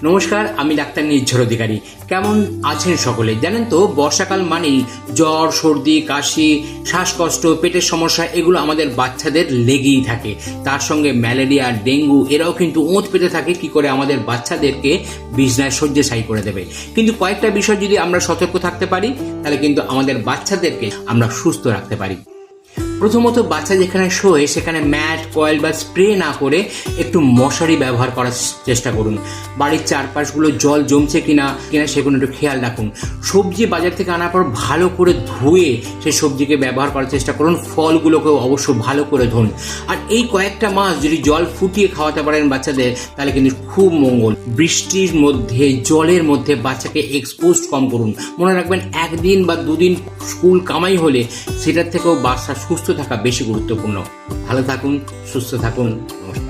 নমস্কার, আমি ডাক্তার নির্ঝর অধিকারী। কেমন আছেন সকলে? জানেন তো, বর্ষাকাল মানেই জ্বর, সর্দি, কাশি, শ্বাসকষ্ট, পেটের সমস্যা এগুলো আমাদের বাচ্চাদের লেগেই থাকে। তার সঙ্গে ম্যালেরিয়া, ডেঙ্গু এরাও কিন্তু ওঁত পেতে থাকে কি করে আমাদের বাচ্চাদেরকে বিছনায় শয্যাশায়ী করে দেবে। কিন্তু কয়েকটা বিষয় যদি আমরা সতর্ক থাকতে পারি তাহলে কিন্তু আমাদের বাচ্চাদেরকে আমরা সুস্থ রাখতে পারি। প্রথমত, বাচ্চা যেখানে শোয় সেখানে ম্যাট, কয়েল বা স্প্রে না করে একটু মশারি ব্যবহার করার চেষ্টা করুন। বাড়ির চারপাশগুলো জল জমছে কিনা সেগুলো একটু খেয়াল রাখুন। সবজি বাজার থেকে আনার পর ভালো করে ধুয়ে সেই সবজিকে ব্যবহার করার চেষ্টা করুন। ফলগুলোকেও অবশ্য ভালো করে ধুন। আর এই কয়েকটা মাস যদি জল ফুটিয়ে খাওয়াতে পারেন বাচ্চাদের তাহলে কিন্তু খুব মঙ্গল। বৃষ্টির মধ্যে, জলের মধ্যে বাচ্চাকে এক্সপোজ কম করুন। মনে রাখবেন, একদিন বা দুদিন স্কুল কামাই হলে সেটার থেকেও বাচ্চা সুস্থ থাকা বেশি গুরুত্বপূর্ণ। ভালো থাকুন, সুস্থ থাকুন। নমস্কার।